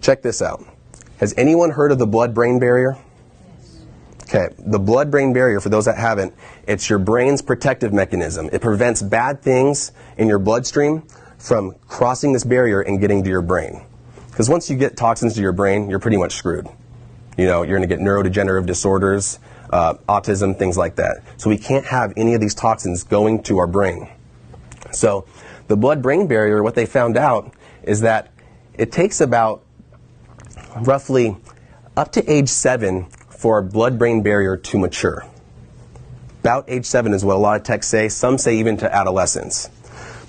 check this out. Has anyone heard of the blood-brain barrier? Okay, the blood-brain barrier, for those that haven't, it's your brain's protective mechanism. It prevents bad things in your bloodstream from crossing this barrier and getting to your brain. Because once you get toxins to your brain, you're pretty much screwed. You know, you're going to get neurodegenerative disorders, autism, things like that. So we can't have any of these toxins going to our brain. So the blood-brain barrier, what they found out is that it takes about roughly up to age 7 for our blood-brain barrier to mature. About age 7 is what a lot of texts say. Some say even to adolescence.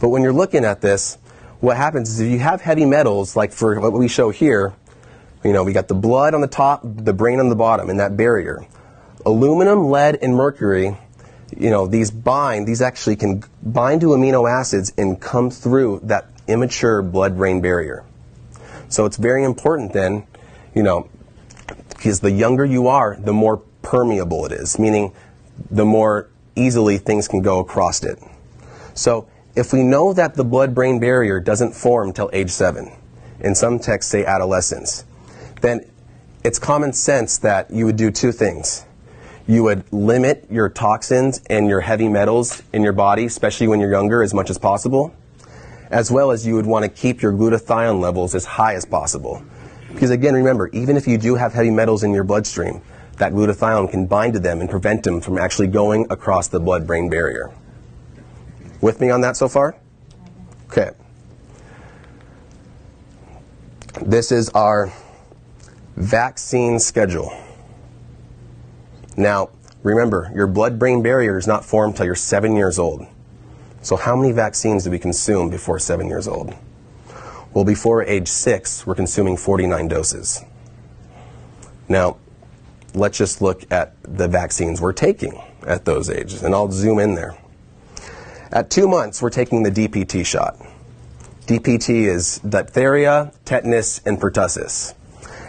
But when you're looking at this, what happens is if you have heavy metals, like for what we show here, you know, we got the blood on the top, the brain on the bottom, in that barrier. Aluminum, lead, and mercury, you know, these actually can bind to amino acids and come through that immature blood-brain barrier. So it's very important then, you know, because the younger you are, the more permeable it is, meaning the more easily things can go across it. So if we know that the blood-brain barrier doesn't form till age 7, and some texts say adolescence, then it's common sense that you would do two things. You would limit your toxins and your heavy metals in your body, especially when you're younger, as much as possible, as well as you would want to keep your glutathione levels as high as possible. Because again, remember, even if you do have heavy metals in your bloodstream, that glutathione can bind to them and prevent them from actually going across the blood-brain barrier. With me on that so far? Okay. This is our vaccine schedule. Now, remember, your blood-brain barrier is not formed until you're 7 years old. So how many vaccines do we consume before 7 years old? Well, before age 6, we're consuming 49 doses. Now, let's just look at the vaccines we're taking at those ages, and I'll zoom in there. At 2 months, we're taking the DPT shot. DPT is diphtheria, tetanus, and pertussis.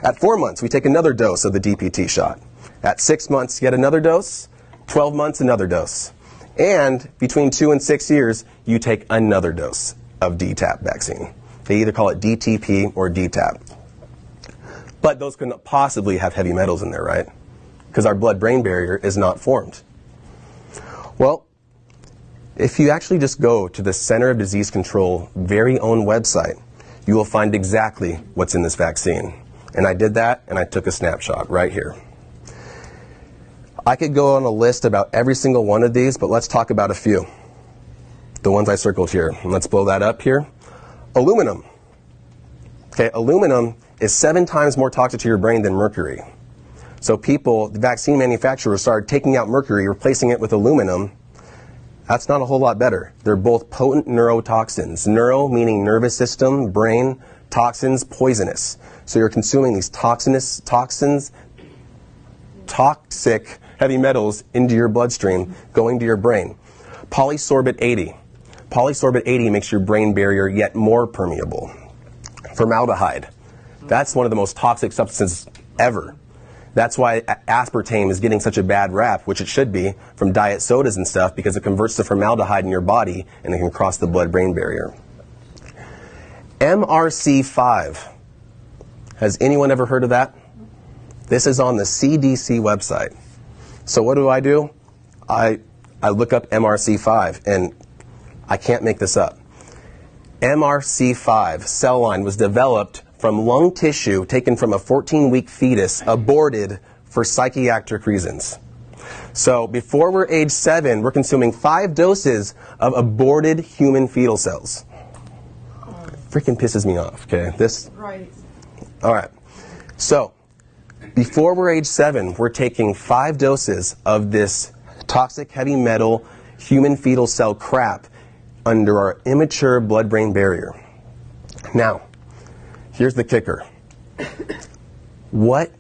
At 4 months, we take another dose of the DPT shot. At 6 months, yet another dose. 12 months, another dose. And between 2 and 6 years, you take another dose of DTaP vaccine. They either call it DTP or DTaP. But those couldn't possibly have heavy metals in there, right? Because our blood-brain barrier is not formed. Well, if you actually just go to the Center of Disease Control very own website, you will find exactly what's in this vaccine. And I did that, and I took a snapshot right here. I could go on a list about every single one of these, but let's talk about a few. The ones I circled here. Let's blow that up here. Aluminum. Okay, aluminum is 7 times more toxic to your brain than mercury. So people, the vaccine manufacturers, started taking out mercury, replacing it with aluminum. That's not a whole lot better. They're both potent neurotoxins. Neuro meaning nervous system, brain, toxins, poisonous. So you're consuming these toxic heavy metals into your bloodstream, going to your brain. Polysorbate 80. Polysorbate 80 makes your brain barrier yet more permeable. Formaldehyde. That's one of the most toxic substances ever. That's why aspartame is getting such a bad rap, which it should be, from diet sodas and stuff, because it converts to formaldehyde in your body and it can cross the blood-brain barrier. MRC5. Has anyone ever heard of that? This is on the CDC website. So what do? I look up MRC5, and I can't make this up. MRC5 cell line was developed from lung tissue taken from a 14-week fetus aborted for psychiatric reasons. So before we're age 7, we're consuming 5 doses of aborted human fetal cells. Freaking pisses me off, okay? Right. All right. So before we're age 7, we're taking 5 doses of this toxic heavy metal human fetal cell crap under our immature blood-brain barrier. Now, here's the kicker. What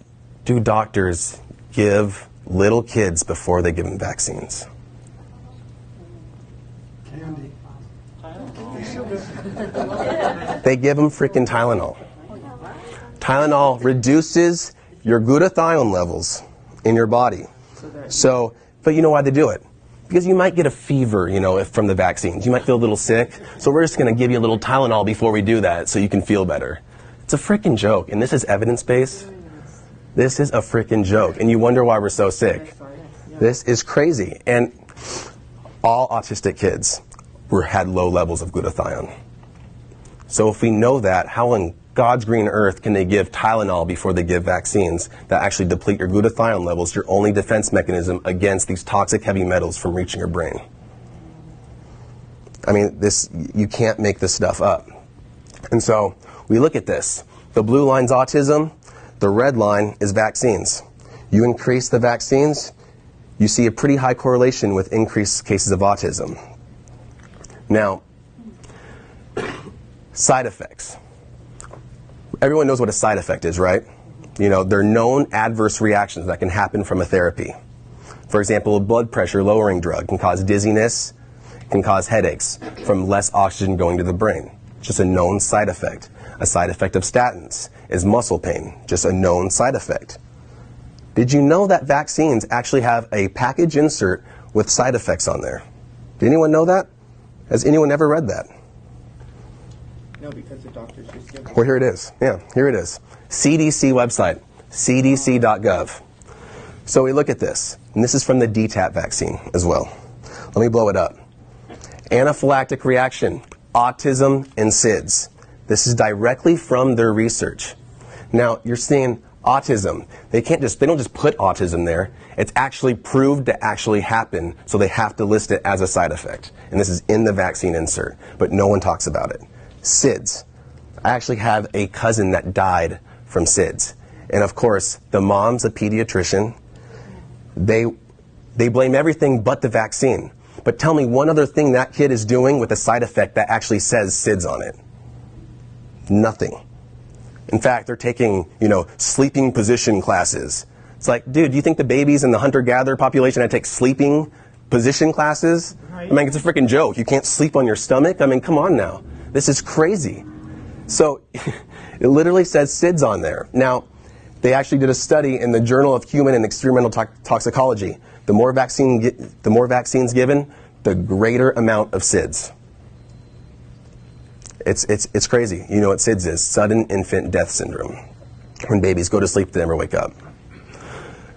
do doctors give little kids before they give them vaccines? Candy. They give them freaking Tylenol. Tylenol reduces your glutathione levels in your body. So, but you know why they do it? Because you might get a fever, you know, from the vaccines. You might feel a little sick. So we're just going to give you a little Tylenol before we do that so you can feel better. It's a freaking joke. And this is evidence-based. This is a freaking joke. And you wonder why we're so sick. This is crazy. And all autistic kids had low levels of glutathione. So if we know that, how in God's green earth can they give Tylenol before they give vaccines that actually deplete your glutathione levels, your only defense mechanism against these toxic heavy metals from reaching your brain? I mean, you can't make this stuff up. And so we look at this. The blue line's autism. The red line is vaccines. You increase the vaccines, you see a pretty high correlation with increased cases of autism. Now, side effects. Everyone knows what a side effect is, right? You know, they're known adverse reactions that can happen from a therapy. For example, a blood pressure lowering drug can cause dizziness, can cause headaches from less oxygen going to the brain. Just a known side effect. A side effect of statins is muscle pain, just a known side effect. Did you know that vaccines actually have a package insert with side effects on there? Did anyone know that? Has anyone ever read that? No, because the doctors just give it. Well, here it is. Yeah, here it is. CDC website, cdc.gov. So we look at this, and this is from the DTaP vaccine as well. Let me blow it up. Anaphylactic reaction, autism and SIDS. This is directly from their research. Now, you're seeing autism. They don't just put autism there. It's actually proved to actually happen, so they have to list it as a side effect. And this is in the vaccine insert, but no one talks about it. SIDS. I actually have a cousin that died from SIDS. And of course, the mom's a pediatrician. They blame everything but the vaccine. But tell me one other thing that kid is doing with a side effect that actually says SIDS on it. Nothing. In fact, they're taking, sleeping position classes. It's like, dude, do you think the babies in the hunter-gatherer population had to take sleeping position classes? I mean, it's a freaking joke. You can't sleep on your stomach? I mean, come on now. This is crazy. So it literally says SIDS on there. Now, they actually did a study in the Journal of Human and Experimental Toxicology. The more vaccines given, the greater amount of SIDS. It's crazy. You know what SIDS is? Sudden infant death syndrome. When babies go to sleep, they never wake up.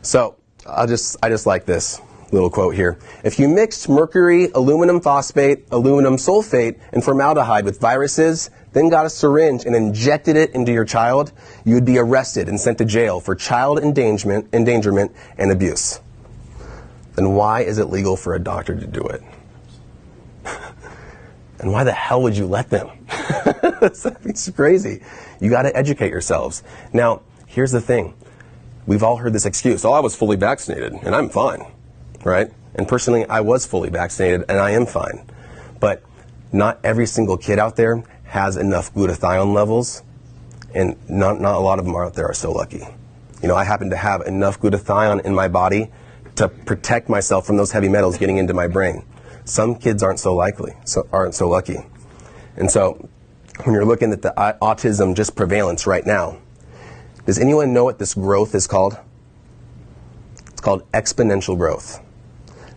So I just like this little quote here. If you mixed mercury, aluminum phosphate, aluminum sulfate, and formaldehyde with viruses, then got a syringe and injected it into your child, you would be arrested and sent to jail for child endangerment and abuse. Then why is it legal for a doctor to do it? And why the hell would you let them? It's crazy. You got to educate yourselves. Now, here's the thing. We've all heard this excuse. Oh, I was fully vaccinated and I'm fine, right? And personally, I was fully vaccinated and I am fine. But not every single kid out there has enough glutathione levels, and not a lot of them out there are so lucky. I happen to have enough glutathione in my body to protect myself from those heavy metals getting into my brain. Some kids aren't so lucky. And so when you're looking at the autism just prevalence right now, does anyone know what this growth is called? It's called exponential growth.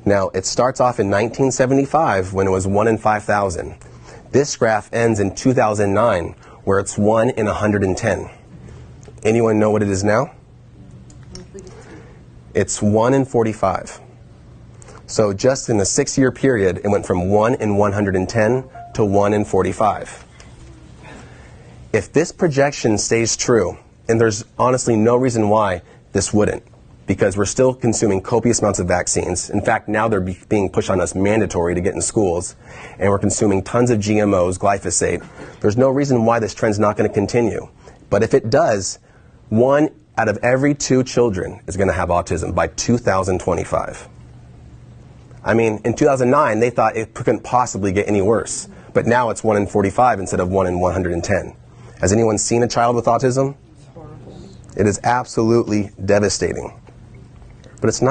Now, it starts off in 1975 when it was 1 in 5,000. This graph ends in 2009 where it's 1 in 110. Anyone know what it is now? It's 1 in 45. So just in a 6-year period, it went from 1 in 110 to 1 in 45. If this projection stays true, and there's honestly no reason why this wouldn't, because we're still consuming copious amounts of vaccines. In fact, now they're being pushed on us mandatory to get in schools, and we're consuming tons of GMOs, glyphosate. There's no reason why this trend's not going to continue. But if it does, 1 out of every 2 children is going to have autism by 2025. I mean, in 2009, they thought it couldn't possibly get any worse. But now it's 1 in 45 instead of 1 in 110. Has anyone seen a child with autism? It is absolutely devastating. But it's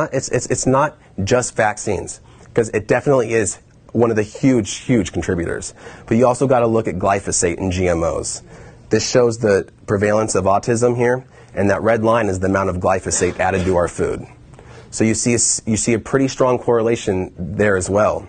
not just vaccines, because it definitely is one of the huge contributors. But you also got to look at glyphosate and GMOs. This shows the prevalence of autism here, and that red line is the amount of glyphosate added to our food. So you see a pretty strong correlation there as well.